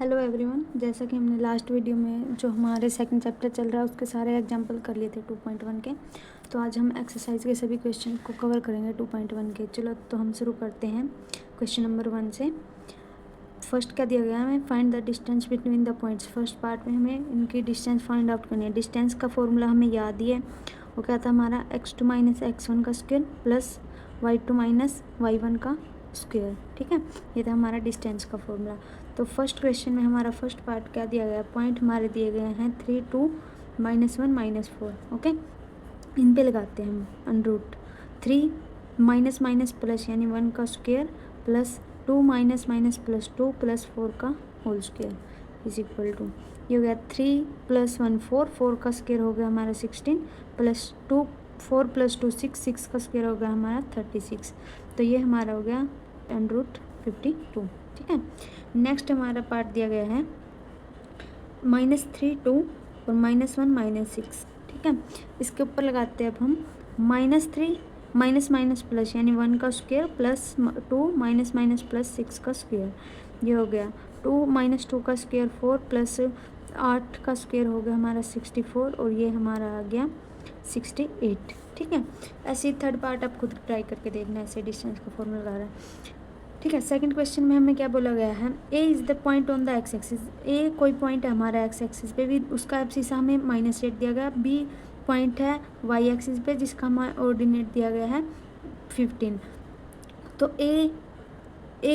Hello everyone, जैसा कि हमने लास्ट वीडियो में जो हमारे सेकंड चैप्टर चल रहा है उसके सारे एग्जांपल कर लिए थे 2.1 के। तो आज हम एक्सरसाइज के सभी क्वेश्चन को कवर करेंगे 2.1 के। चलो तो हम शुरू करते हैं क्वेश्चन नंबर 1 से। फर्स्ट क्या दिया गया है हमें, find the distance between the points. First part में हमें इनकी डिस्टेंस फाइंड आउट करनी है। डिस्टेंस का फॉर्मूला हमें याद ही है, वो क्या था हमारा x2 - x1 का स्क्वायर प्लस y2 - y1 का स्क्वायर। ठीक है, ये था हमारा डिस्टेंस का फॉर्मूला। तो फर्स्ट क्वेश्चन में हमारा फर्स्ट पार्ट क्या दिया गया है, पॉइंट हमारे दिए गए हैं 3, 2, -1, -4। ओके, इन पे लगाते हैं हम अंडरूट 3 माइनस माइनस प्लस यानी 1 का square plus 2 minus minus plus 2 plus 4 का whole square is equal to, ये हो गया 3 + 1 4, 4 का स्क्वायर हो गया हमारा 16 प्लस 2 4 + 2 6, 6 का स्क्वायर हो गया हमारा 36। तो ये हमारा हो गया √52। ठीक है, नेक्स्ट हमारा पार्ट दिया गया है -3 2 और -1 -6। ठीक है, इसके ऊपर लगाते हैं अब हम -3 माइनस माइनस प्लस यानी 1 का square plus 2 minus minus plus 6 का स्क्वायर, ये हो गया 2 - 2 का स्क्वायर 4 प्लस 8 का स्क्वायर हो गया हमारा 64 और ये हमारा आ गया 68। ठीक है, ऐसे ही थर्ड पार्ट आप खुद ट्राई करके देखना, ऐसे डिस्टेंस का फॉर्मूला लगा रहा है। ठीक है, सेकंड क्वेश्चन में हमें क्या बोला गया है, A is the point on the X axis. A कोई पॉइंट है हमारा एक्स एक्सिस पे भी, उसका एब्सिसा हमें -8 दिया गया। बी पॉइंट है वाई एक्सिस पे जिसका हमारा ऑर्डिनेट दिया गया है 15। तो ए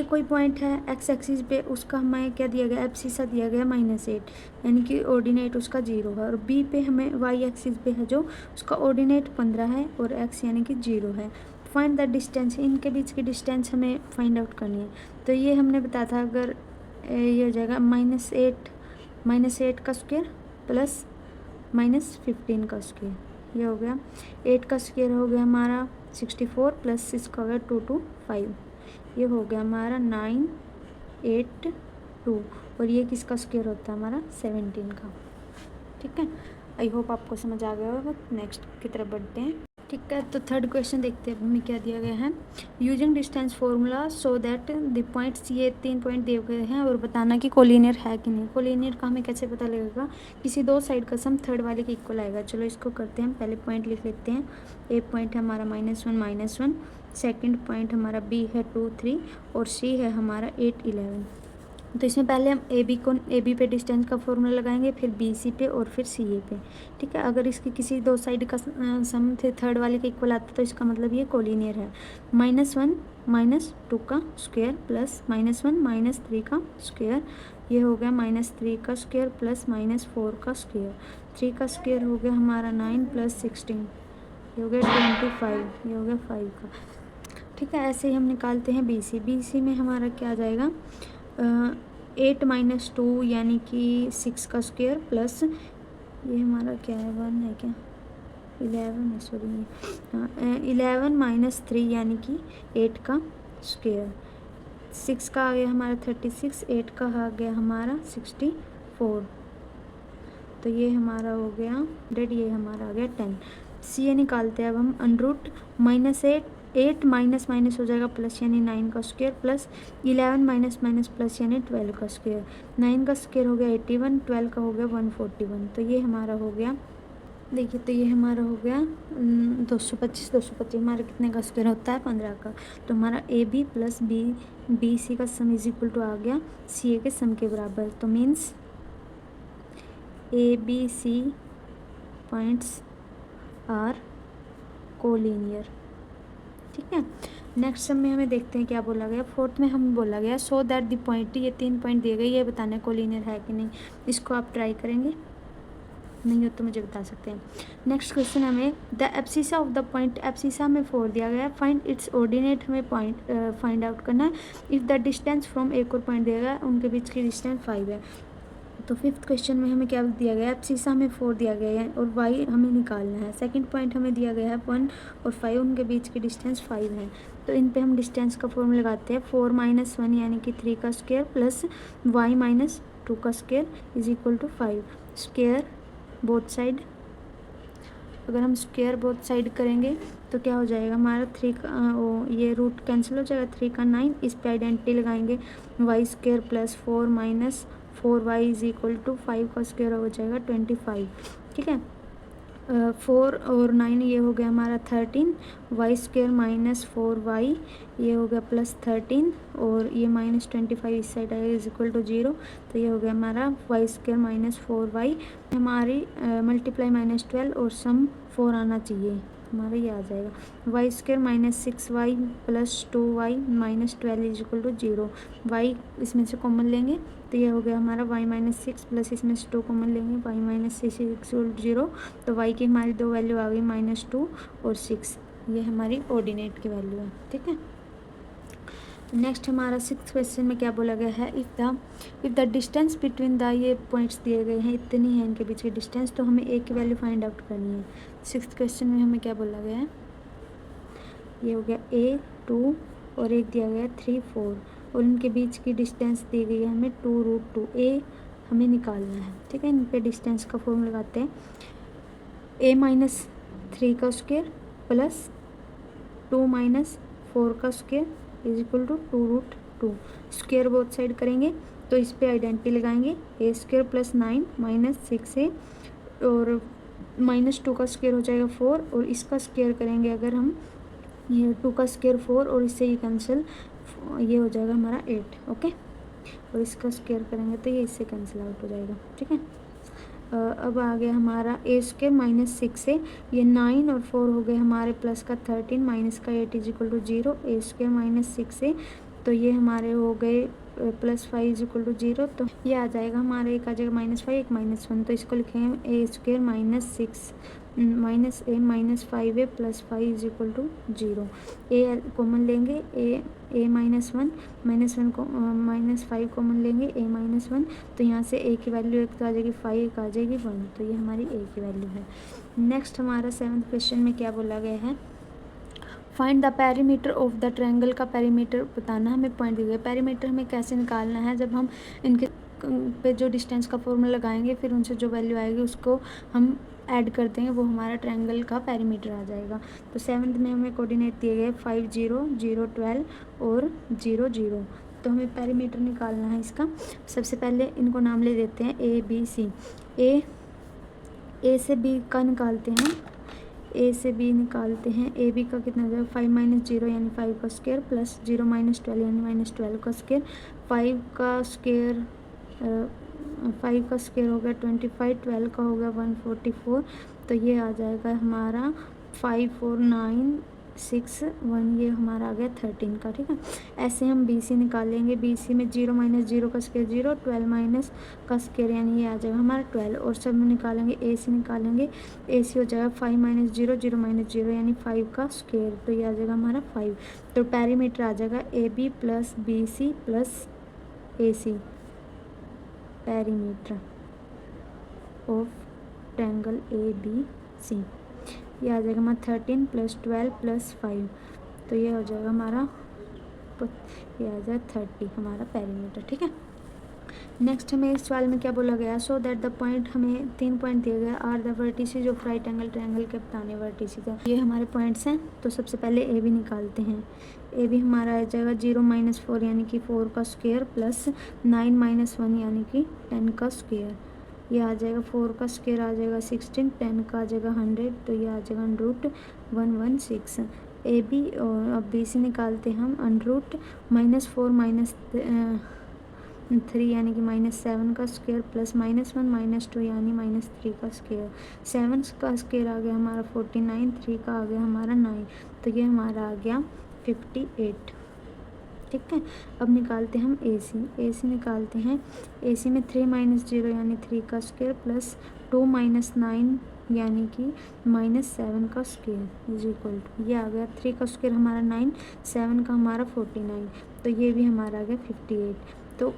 कोई पॉइंट है एक्स एक्सिस पे, उसका हमें क्या दिया गया, एब्सिसा दिया गया -8 यानी कि ऑर्डिनेट उसका 0 है। और बी पे हमें वाई एक्सिस पे है जो उसका ऑर्डिनेट 15 है और एक्स यानी कि 0 है। फाइंड द डिस्टेंस, इनके बीच की डिस्टेंस हमें फाइंड आउट करनी है। तो ये हमने बताया था, अगर ये हो जाएगा -8 का स्क्वायर प्लस -15 का स्क्वायर, ये हो गया 8 का स्क्वायर हो गया हमारा 64 प्लस 6 का हो गया 225, ये हो गया हमारा 982 और ये किसका स्क्वायर होता है हमारा 17 का। ठीक है, आई होप आपको समझ आ गया होगा। नेक्स्ट की तरफ बढ़ते हैं। ठीक है, तो थर्ड क्वेश्चन देखते हैं हमें क्या दिया गया है। Using distance formula so that the points, ये 3 पॉइंट दिए गए हैं और बताना कि कोलिनियर है कि नहीं। कोलिनियर का हमें कैसे पता लगेगा, किसी दो साइड का सम थर्ड वाले के इक्वल आएगा। चलो इसको करते हैं, पहले पॉइंट लिख लेते हैं। ए पॉइंट है हमारा -1, सेकेंड पॉइंट हमारा बी है 2 3 और सी है हमारा 8 11। तो इसमें पहले हम ए बी पे डिस्टेंस का फॉर्मूला लगाएंगे, फिर बी सी पे और फिर सी ए पे। ठीक है, अगर इसकी किसी दो साइड का सम थे थर्ड वाले के इक्वल आता तो इसका मतलब ये कोलिनियर है। -1 - 2 का स्क्वायर प्लस -1 - 3 का स्क्वायर, ये हो गया -3 का स्क्वायर प्लस -4 का स्क्वायर। 3 का स्क्वायर हो गया हमारा 9 + 16, ये हो गया 25, ये हो गया 5 का। ठीक है, ऐसे ही हम निकालते हैं बी सी में हमारा क्या आ जाएगा, 8 - 2 यानी कि 6 का स्क्वायर प्लस ये हमारा क्या है 1 है क्या, 11 है सॉरी, 11 - 3 यानी कि 8 का स्क्वायर। 6 का आ गया हमारा 36, 8 का आ गया हमारा 64। तो ये हमारा हो गया डेड, ये हमारा आ गया 10। सी ए निकालते हैं अब हम, -8 माइनस माइनस हो जाएगा प्लस यानी 9 का square plus 11 minus minus plus यानी 12 का स्क्वायर। 9 का स्क्वायर हो गया 81, 12 का हो गया 141। तो ये हमारा हो गया, देखिए तो ये हमारा हो गया 225 हमारा कितने का स्क्वायर होता है 15 का। तो हमारा A B plus B C का सम इज इक्वल टू आ गया सी ए के सम के बराबर। तो means A B C points are collinear. ठीक है, नेक्स्ट सब में हमें देखते हैं क्या बोला गया। फोर्थ में हमें बोला गया सो दैट द पॉइंट, ये 3 पॉइंट दिए गए, ये बताना है कोलिनियर है कि नहीं। इसको आप ट्राई करेंगे, नहीं हो तो मुझे बता सकते हैं। नेक्स्ट क्वेश्चन हमें the abscissa of the point, abscissa हमें 4 दिया गया है, फाइंड इट्स ऑर्डिनेट हमें पॉइंट फाइंड आउट करना है। इफ़ द डिस्टेंस फ्रॉम एक और पॉइंट दिया गया है, उनके बीच की डिस्टेंस 5 है। तो फिफ्थ क्वेश्चन में हमें क्या दिया गया है, एब्सिसा हमें 4 दिया गया है और वाई हमें निकालना है। सेकंड पॉइंट हमें दिया गया है 1 और 5, उनके बीच की डिस्टेंस 5 है। तो इन पे हम डिस्टेंस का फॉर्मूला लगाते हैं, 4 - 1 यानी कि 3 का स्क्वायर प्लस y - 2 का square is equal to 5। Square both side, अगर हम स्क्वायर बोथ साइड करेंगे तो क्या हो जाएगा हमारा 3 का ये रूट कैंसिल हो जाएगा, 3 का 9, इस पे आइडेंटिटी लगाएंगे y² + 4 - 4y is equal to 5 का स्क्वायर हो जाएगा 25, ठीक है। 4 और 9 ये हो गया हमारा 13, वाई स्क्वायर माइनस 4y ये हो गया प्लस 13, और ये माइनस 25 इस साइड आएगा इज इक्वल टू 0, तो ये हो गया हमारा वाई स्क्वायर माइनस 4y। हमारी मल्टीप्लाई माइनस 12 और सम 4 आना चाहिए, हमारा ये आ जाएगा y square minus 6y plus 2y minus 12 is equal to 0। Y इसमें से कॉमन लेंगे तो ये हो गया हमारा y माइनस 6 प्लस इसमें से 2 कॉमन लेंगे y माइनस 6 इक्वल टू 0। तो y की हमारी दो वैल्यू आ गई -2 और 6, ये हमारी ऑर्डिनेट की वैल्यू है, ठीक है। नेक्स्ट हमारा 6th क्वेश्चन में क्या बोला गया है, if the distance between the, ये पॉइंट्स दिए गए हैं इतनी है इनके बीच की डिस्टेंस, तो हमें a की वैल्यू फाइंड आउट करनी है। 6th क्वेश्चन में हमें क्या बोला गया है, ये हो गया a 2 और एक दिया गया 3 4 और इनके बीच की डिस्टेंस दी गई है हमें 2√2, a हमें निकालना है, ठीक है। इन पे डिस्टेंस का फॉर्मूला लगाते हैं, a माइनस 3 का स्क्वायर प्लस 2 माइनस 4 का square is equal to 2√2। Square both side करेंगे तो इस पे आइडेंटिटी लगाएंगे, a square plus 9 minus 6a और -2 का स्क्वायर हो जाएगा 4, और इसका स्क्वायर करेंगे अगर हम, ये 2 का स्क्वायर 4 और इससे ही कैंसिल, ये हो जाएगा हमारा 8, ओके। और इसका स्क्वायर करेंगे तो ये इससे कैंसिल आउट हो जाएगा, ठीक है। अब आ गया हमारा a स्क्वायर माइनस 6a, ये 9 और 4 हो गए हमारे प्लस का 13 माइनस का 8 is equal to 0, a square minus 6a, तो ये हमारे हो गए +5 इज इक्वल टू 0, तो ये आ जाएगा हमारे, एक आ जाएगा -5 एक -1, तो इसको लिखेंगे a square minus 6 minus a minus 5a plus 5 is equal to 0। a common लेंगे, a माइनस 1 -1 को -5 कॉमन लेंगे, a -1, तो यहाँ से a की वैल्यू एक तो आ जाएगी 5, एक आ जाएगी 1, तो ये हमारी a की वैल्यू है। नेक्स्ट हमारा 7th क्वेश्चन में क्या बोला गया है, find the perimeter of the triangle का पेरीमीटर बताना, हमें पॉइंट दिए गए। पेरीमीटर हमें कैसे निकालना है, जब हम इनके पे जो डिस्टेंस का फॉर्मूला लगाएंगे फिर उनसे जो वैल्यू आएगी उसको हम ऐड कर देंगे, वो हमारा ट्रायंगल का पेरीमीटर आ जाएगा। तो 7th में हमें कोऑर्डिनेट दिए गए 5 0 0 12 और 0 0, तो हमें पेरीमीटर निकालना है इसका। सबसे पहले इनको नाम ले देते हैं a b c। a से b का निकालते हैं, a से b निकालते हैं, a b का कितना हो जाएगा 5 - 0 यानी 5 का स्क्वायर प्लस 0 - 12 यानी -12 का स्क्वायर, 5 का स्क्वायर 5 का स्क्वायर हो गया 25, 12 का हो गया 144, तो ये आ जाएगा हमारा 5 4 9 6 1, ये हमारा आ गया 13 का, ठीक है। ऐसे हम BC निकालेंगे, BC में 0 - 0 का स्क्वायर 0, 12 माइनस का स्क्वायर यानी ये आ जाएगा हमारा 12, और सब में निकालेंगे AC निकालेंगे, AC हो जाएगा 5 - 0 0 - 0 यानी 5 का स्क्वायर, तो ये आ जाएगा हमारा 5, तो पेरीमीटर आ जाएगा AB plus BC plus AC, perimeter of triangle ABC, ये आ जाएगा हमारा 13 + 12 + 5, तो ये हो जाएगा हमारा, ये आ जाएगा 30 हमारा पेरीमीटर, ठीक है। नेक्स्ट हमें इस सवाल में क्या बोला गया, सो दैट द पॉइंट, हमें 3 पॉइंट दिए गए, are the vertices of right angle triangle के बताने वर्टिसेज है, ये हमारे पॉइंट्स हैं। तो सबसे पहले ए बी निकालते हैं, ए बी हमारा आ जाएगा 0 - 4 यानी कि 4 का स्क्वायर प्लस 9 - 1 यानी कि 10 का स्क्वायर, ये आ जाएगा 4 का स्क्वायर आ जाएगा 16, 10 का आ जाएगा 100, तो ये आ जाएगा √116 ए बी। और अब बी सी निकालते हैं हम, -4 - 3 यानी कि -7 का स्क्वायर प्लस -1 - 2 यानी -3 का स्क्वायर, 7 का स्क्वायर आ गया हमारा 49, 3 का आ गया हमारा 9, तो ये हमारा आ गया 58, ठीक है। अब निकालते हैं हम ए सी निकालते हैं, ए सी में 3 - 0 यानी 3 का स्क्वायर प्लस 2 - 9 यानी कि -7 का स्क्वायर इज इक्वल टू, ये आ गया 3 का स्क्वायर हमारा 9, 7 का हमारा 49, तो ये भी हमारा आ गया 58, तो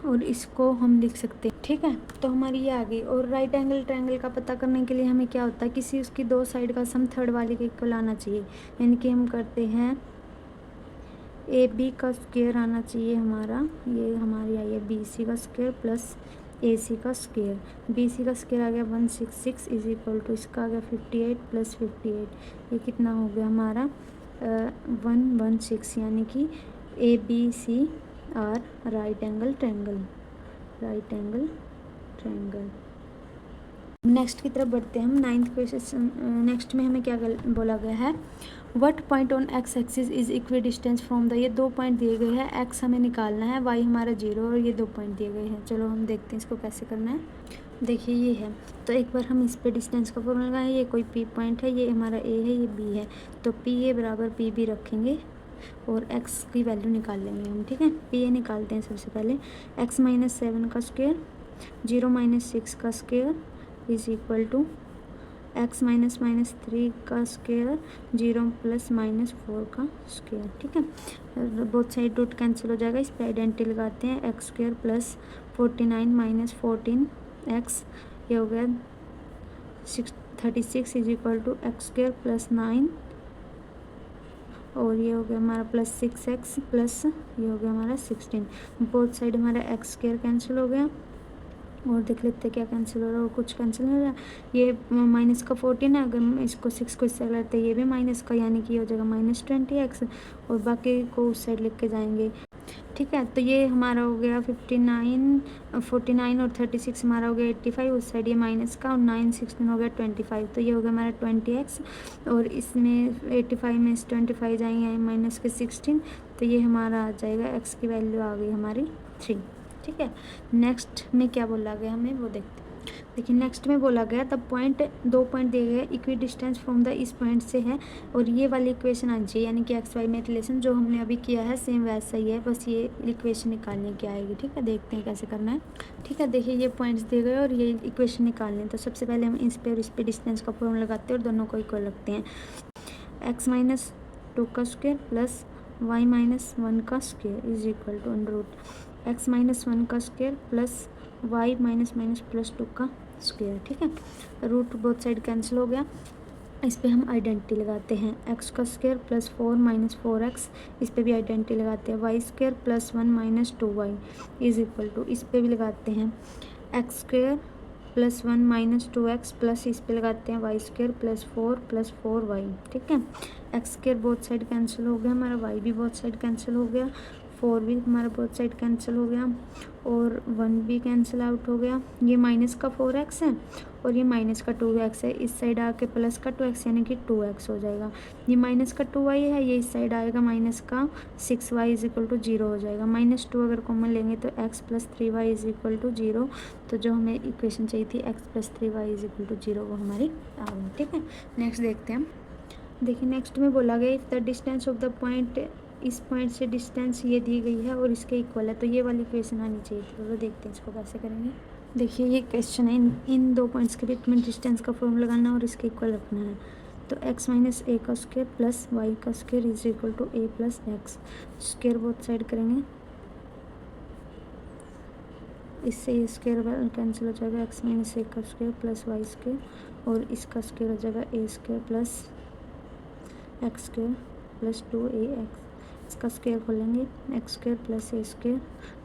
और इसको हम लिख सकते हैं, ठीक है। तो हमारी ये आ गई। और राइट एंगल ट्रायंगल का पता करने के लिए हमें क्या होता है, किसी उसकी दो साइड का सम थर्ड वाले के इक्वल आना चाहिए, यानी कि हम करते हैं ए बी का स्क्वायर आना चाहिए हमारा, ये हमारी आई है बी सी का स्क्वायर प्लस ए सी का स्क्वायर, बी सी का स्क्वायर आ गया 166 इज इक्वल टू, इसका आ गया 58 + 58, ये कितना हो गया हमारा 116, यानी कि A B C are right angle triangle, right angle triangle. Next की तरफ बढ़ते हैं हम। 9th question. नेक्स्ट में हमें क्या बोला गया है, what point on x axis is equi distance from the, ये 2 पॉइंट दिए गए हैं, एक्स हमें निकालना है, वाई हमारा 0 और ये 2 पॉइंट दिए गए हैं। चलो हम देखते हैं इसको कैसे करना है। देखिए ये है, तो एक बार हम इस पे डिस्टेंस का फॉर्मूला लगाएं। ये कोई पी पॉइंट है, ये हमारा ए है, ये बी है, तो पी ए बराबर पी बी रखेंगे और एक्स की वैल्यू निकाल लेंगे हम। ठीक है, पी ए निकालते हैं सबसे पहले। एक्स माइनस 7 का स्क्वायर 0 माइनस 6 का square is equal to x minus 3 का स्क्वायर 0 प्लस माइनस 4 का स्क्वायर। ठीक है, बोथ साइड रूट कैंसिल हो जाएगा, इस पर आइडेंटिटी लगाते हैं। X square plus 49 minus 14 x, ये हो गया 36 is equal to x square plus 9 और ये हो गया हमारा प्लस 6x प्लस ये हो गया हमारा 16। बोथ साइड हमारा एक्स स्क्वायर कैंसिल हो गया और देख लेते हैं क्या कैंसिल हो रहा है, और कुछ कैंसिल नहीं हो रहा। ये माइनस का 14 है, अगर इसको 6 को इससे लेते हैं ये भी माइनस का, यानी कि ये हो जाएगा माइनस 20x और बाकी को उस साइड लिख के जाएंगे। ठीक है, तो ये हमारा हो गया 49 और 36 हमारा हो गया 85, उस साइड ये माइनस का, और 9 16 हो गया 25, तो ये हो गया हमारा 20x और इसमें 85 में 25 जाएंगे माइनस के 16, तो ये हमारा आ जाएगा x की वैल्यू आ गई हमारी 3। ठीक है, नेक्स्ट में क्या बोला गया हमें वो देखते हैं। देखिए नेक्स्ट में बोला गया तब पॉइंट 2 पॉइंट दिए गए, इक्वी डिस्टेंस फ्रॉम द, इस पॉइंट से है और ये वाली इक्वेशन आनी चाहिए, यानी कि एक्स वाई में रिलेशन जो हमने अभी किया है सेम वैसा ही है, बस ये इक्वेशन निकालने की आएगी। ठीक है, देखते हैं कैसे करना है। ठीक है, देखिए ये पॉइंट्स दिए गए और ये इक्वेशन निकालने हैं, तो सबसे पहले हम इस पे और इस पे डिस्टेंस का फॉर्मूला लगाते हैं और दोनों को इक्वल रखते हैं। एक्स माइनस 2 का स्क्वायर प्लस वाई माइनस 1 का square is equal to under root x minus 1 का square plus y minus plus 2 का स्क्वायर। ठीक है, रूट बोथ साइड कैंसिल हो गया, इस पे हम आइडेंटिटी लगाते हैं। एक्स का स्क्वायर प्लस 4 माइनस 4x, इस पे भी आइडेंटिटी लगाते हैं। Y square plus 1 minus 2y is equal to, इस पे भी लगाते हैं x square plus 1 minus 2x plus इस पे लगाते हैं y square plus 4 plus 4y। ठीक है, x square both side cancel हो गया हमारा, वाई भी बोथ साइड कैंसिल हो गया, 4 भी हमारा बोथ साइड कैंसिल हो गया और 1 भी कैंसिल आउट हो गया। ये माइनस का 4x है और ये माइनस का 2x है, इस साइड आके प्लस का 2x यानी कि 2x हो जाएगा। ये माइनस का 2y है, ये इस साइड आएगा माइनस का 6y इज इक्वल टू 0 हो जाएगा। -2 अगर कॉमन लेंगे तो x plus 3y is equal to 0, तो जो हमें इक्वेशन चाहिए थी x plus 3y is equal to 0 वो हमारी आ गई। ठीक है, नेक्स्ट देखते हैं। देखिए नेक्स्ट में बोला गया if the distance of the point, इस पॉइंट से डिस्टेंस ये दी गई है और इसके इक्वल है, तो ये वाली इक्वेशन आनी चाहिए थी। तो देखते हैं इसको कैसे करेंगे। देखिए ये क्वेश्चन है, इन 2 पॉइंट्स के बीच में डिस्टेंस का फॉर्मूला लगाना और इसके इक्वल रखना है। तो x माइनस ए का स्क्वायर प्लस वाई का square is equal to a plus x, square both side करेंगे, इससे ये स्क्वायर कैंसिल हो जाएगा। x माइनस ए का स्क्वायर प्लस वाई स्क्वायर और इसका स्क्वायर हो जाएगा A square plus x square plus 2ax, इसका स्क्वायर खोलेंगे X square plus A square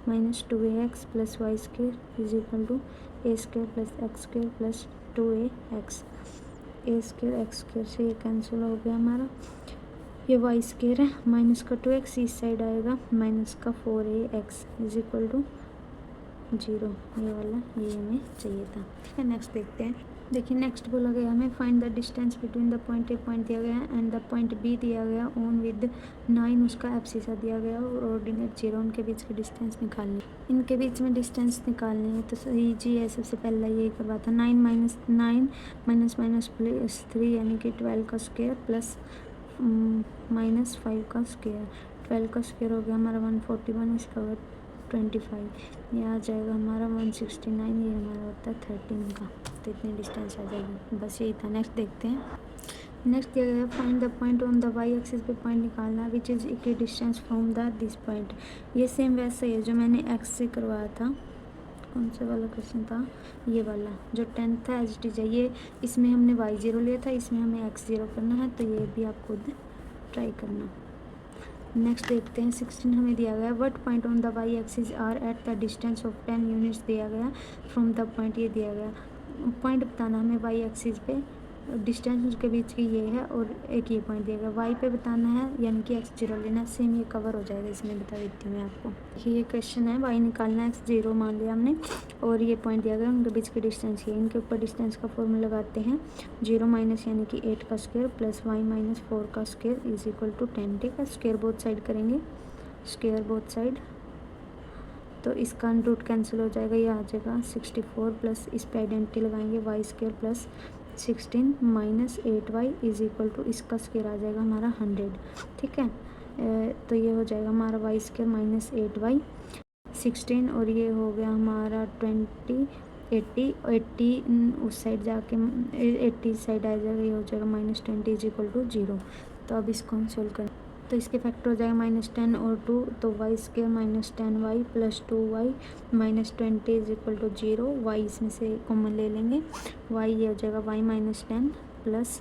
minus 2ax plus Y square is equal to A square plus x square plus 2ax। A square X square से ये cancel हो गया हमारा, ये Y square है minus का 2x, इस साइड आएगा माइनस का 4ax इज इक्वल टू 0, ये वाला ये हमें चाहिए था। ठीक है, नेक्स्ट देखते हैं। देखिए नेक्स्ट बोला गया हमें find the distance between the point A, point दिया गया है, एंड द पॉइंट बी दिया गया ऑन विद 9, उसका एब्सिसा दिया गया और ऑर्डिनेट 0, उनके बीच की डिस्टेंस निकालनी। इनके बीच में डिस्टेंस निकालनी है तो ईजी है, सबसे पहला यही करवाता। 9 माइनस 9 माइनस प्लस 3 यानी कि 12 का स्क्वायर प्लस माइनस 5 का स्क्वायर। 12 का स्क्वायर हो गया हमारा 141, इसका होगा 25, ये आ जाएगा हमारा 169, ये हमारा होता है 13 का, तो इतनी डिस्टेंस आ जाएगी। बस यही था। नेक्स्ट देखते हैं। नेक्स्ट दिया गया find the point on the y axis पे पॉइंट निकालना which is equidistance from the this point. ये सेम वैसा ही है जो मैंने एक्स से करवाया था। कौन सा वाला क्वेश्चन था, ये वाला जो 10 था एज इट इज है। ये इसमें हमने y0 लिया था, इसमें हमें x0 करना है, तो ये भी आप खुद ट्राई करना। नेक्स्ट देखते हैं। 16 हमें दिया गया what point on the y axis are at the distance of 10 units दिया गया फ्रॉम द पॉइंट, ये दिया गया। पॉइंट बताना हमें वाई एक्सिस पे डिस्टेंस उसके बीच की ये है और एक ये पॉइंट दिया गया, वाई पे बताना है यानी कि x0 लेना है। सेम ये कवर हो जाएगा, इसमें बता देती हूँ मैं आपको। ये क्वेश्चन है, वाई निकालना है, x0 मान लिया हमने और ये पॉइंट दिया गया, उनके बीच की डिस्टेंस ये, इनके ऊपर डिस्टेंस का फॉर्मूला लगाते हैं, 0 माइनस यानी कि 8 का स्क्वायर प्लस वाई माइनस 4 का स्क्वायर इज इक्वल टू 10। ठीक है, स्क्वायर बोथ साइड करेंगे, स्क्वायर बोथ साइड, तो इसका रूट कैंसिल हो जाएगा, ये आ जाएगा 64 प्लस इस पे आइडेंटिटी लगाएंगे y square plus 16 minus 8y is equal to इसका स्क्वायर आ जाएगा हमारा 100। ठीक है, तो ये हो जाएगा हमारा वाई स्क्वायर माइनस 8y 16 और ये हो गया हमारा 20 80 उस साइड जाके 80 साइड आ जाएगा, ये हो जाएगा माइनस 20 इज इक्वल टू 0। तो अब इसको हम सोल्व करें तो इसके फैक्टर हो जाएगा -10 और 2, तो y square minus 10y plus 2y minus 20 is equal to 0। Y इसमें से कॉमन ले लेंगे, वाई ये हो जाएगा वाई माइनस 10 प्लस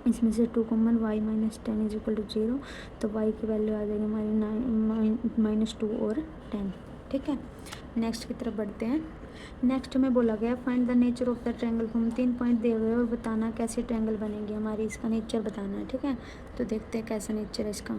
इसमें से 2 common, y minus 10 is equal to 0। तो वाई की वैल्यू आ जाएगी हमारी -2 और 10। ठीक है, नेक्स्ट की तरफ बढ़ते हैं। नेक्स्ट में बोला गया find the nature of the triangle form, 3 point दिए गए और बताना कैसे ट्रायंगल बनेगी हमारी, इसका नेचर बताना है। ठीक है, तो देखते हैं कैसा नेचर है इसका।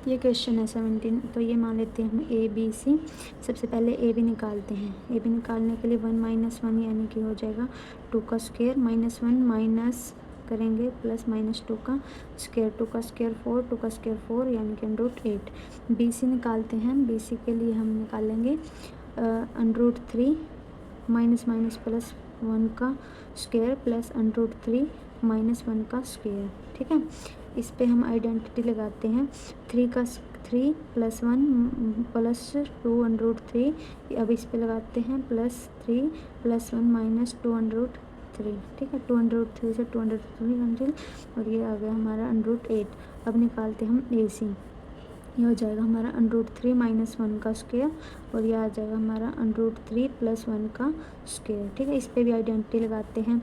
ये क्वेश्चन है 17, तो ये मान लेते हैं हम ए बी सी। सबसे पहले ए बी निकालते हैं, ए बी निकालने के लिए 1 माइनस 1 यानी कि हो जाएगा 2 का स्क्वायर, -1 माइनस करेंगे प्लस -2 का स्क्वायर, 2 का स्क्वायर 4, 2 का स्क्वायर 4 यानी कि √8। बी सी निकालते हैं, बी सी के लिए हम निकालेंगे √3 माइनस माइनस प्लस 1 का स्क्वायर प्लस √3 माइनस 1 का स्क्वायर। ठीक है, इस पे हम आइडेंटिटी लगाते हैं, 3 प्लस 1 प्लस 2 √3, अब इस पे लगाते हैं +3 प्लस 1 माइनस 2 √3। ठीक है, 2 √3 से 2 √3 कैंसिल और ये आ गया हमारा √8। अब निकालते हम ए सी, ये हो जाएगा हमारा √3 माइनस 1 का स्क्वायर और ये आ जाएगा हमारा √3 प्लस 1 का स्क्वायर। ठीक है, इस पे भी आइडेंटिटी लगाते हैं,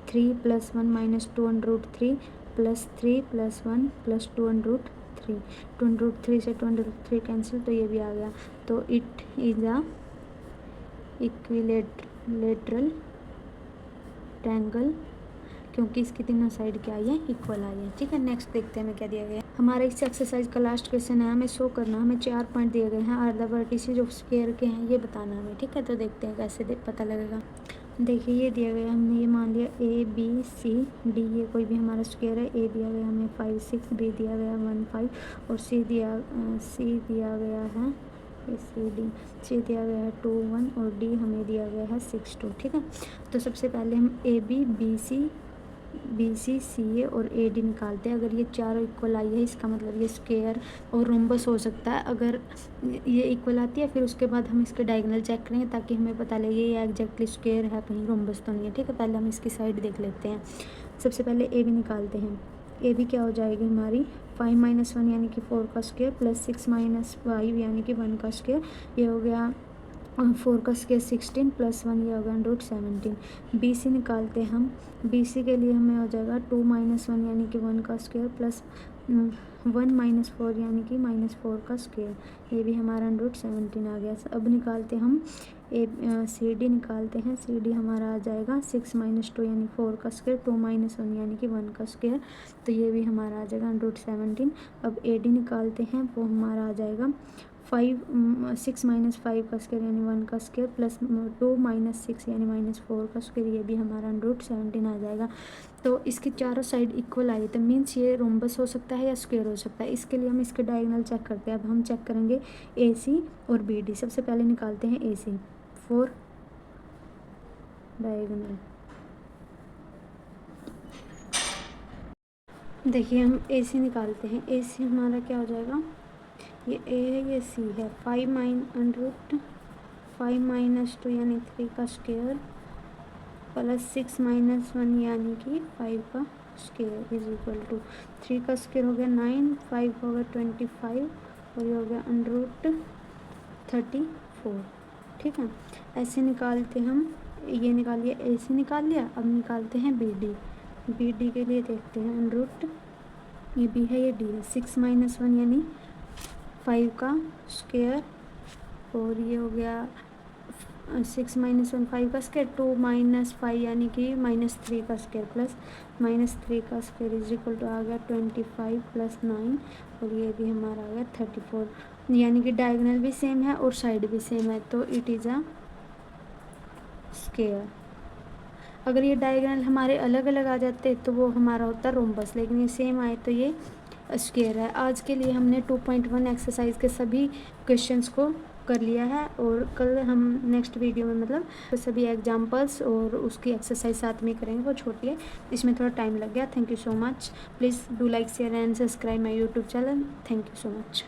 3 plus 1 minus 2 √3 plus 3 plus 1 plus 2 √3, 2 √3 से 2 √3 कैंसिल, तो ये भी आ गया। तो it is a equilateral triangle, क्योंकि इसकी तीनों साइड क्या आई है, इक्वल आई है। ठीक है, नेक्स्ट देखते हैं हमें क्या दिया गया है। हमारा इस एक्सरसाइज का लास्ट क्वेश्चन है, हमें शो करना, हमें 4 पॉइंट दिए गए हैं, are the vertices of square के हैं, ये बताना हमें। ठीक है, तो देखते हैं कैसे पता लगेगा। देखिए ये दिया गया, हमने ये मान लिया ए बी सी डी, ये कोई भी हमारा स्क्वायर है। ए दिया गया हमें 5 6, बी दिया गया 1 5 और सी दिया गया है सी दिया गया है 2 1 और डी हमें दिया गया है 6 2। ठीक है, तो सबसे पहले हम ए बी सी सी ए और ए डी निकालते हैं। अगर ये चारों इक्वल आई है, इसका मतलब ये स्क्वायर और रोम्बस हो सकता है। अगर ये इक्वल आती है, फिर उसके बाद हम इसके डायगोनल चेक करेंगे ताकि हमें पता लगे ये एग्जैक्टली स्क्वायर है, कहीं रोम्बस तो नहीं है। ठीक है, पहले हम इसकी साइड देख लेते हैं। सबसे पहले ए बी निकालते हैं, ए बी क्या हो जाएगी हमारी 5 माइनस 1 यानी कि 4 का स्क्वायर प्लस 6 माइनस 5 यानी कि 1 का स्क्वायर, ये हो गया 4 का स्क्वायर 16 प्लस 1 ये हो गया √17। बी सी निकालते हैं हम, बी सी के लिए हमें हो जाएगा 2 माइनस 1 यानी कि 1 का स्क्वायर प्लस 1 माइनस 4 यानी कि -4 का स्क्वायर, ये भी हमारा √17 आ गया। अब निकालते हम सी डी निकालते हैं, सी डी हमारा आ जाएगा 6 माइनस 2 यानी 4 का स्क्वायर, 2 माइनस 1 यानी कि 1 का स्क्वायर, तो ये भी हमारा आ जाएगा √17। अब ए डी निकालते हैं, वो हमारा आ जाएगा 6 माइनस 5 का स्क्वायर यानी 1 का स्क्वायर प्लस 2 माइनस 6 यानी -4 का स्क्वायर, ये भी हमारा √17 आ जाएगा। तो इसकी चारों साइड इक्वल आई, तो मीन्स ये रोम्बस हो सकता है या स्क्वायर हो सकता है। इसके लिए हम इसके डायगोनल चेक करते हैं। अब हम चेक करेंगे ए सी और बी डी। सबसे पहले निकालते हैं ए सी, 4 डायगोनल। देखिए हम ए सी निकालते हैं, ए सी हमारा क्या हो जाएगा, ये ए है ये सी है, 5 माइनस 2 यानी 3 का स्क्वायर प्लस 6 माइनस 1 यानी कि 5 का स्क्वायर इज इक्वल टू 3 का स्क्वायर हो गया 9, 5 हो गया 25 और ये हो गया √34। ठीक है, ऐसे निकालते हम, ये निकाल लिया, ए सी निकाल लिया। अब निकालते हैं बी डी, बी डी के लिए देखते हैं ये बी है ये डी है, 6 माइनस 1 यानी 5 का स्क्वायर और ये हो गया 6 माइनस 1 5 का स्क्वायर, 2 माइनस 5 यानी कि -3 का स्क्वायर प्लस -3 का स्क्वायर इज इक्वल टू आ गया 25 + 9 और ये भी हमारा आ गया 34, यानी कि डायगोनल भी सेम है और साइड भी सेम है, तो इट इज़ अ स्क्वायर। अगर ये डायगोनल हमारे अलग अलग आ जाते तो वो हमारा होता रोम्बस, लेकिन ये सेम आए तो ये स्क्वायर है। आज के लिए हमने 2.1 एक्सरसाइज के सभी क्वेश्चंस को कर लिया है और कल हम नेक्स्ट वीडियो में मतलब तो सभी एग्जांपल्स और उसकी एक्सरसाइज साथ में करेंगे, वो छोटी है, इसमें थोड़ा टाइम लग गया। Thank you so much. Please do like share and subscribe my YouTube channel. Thank you so much.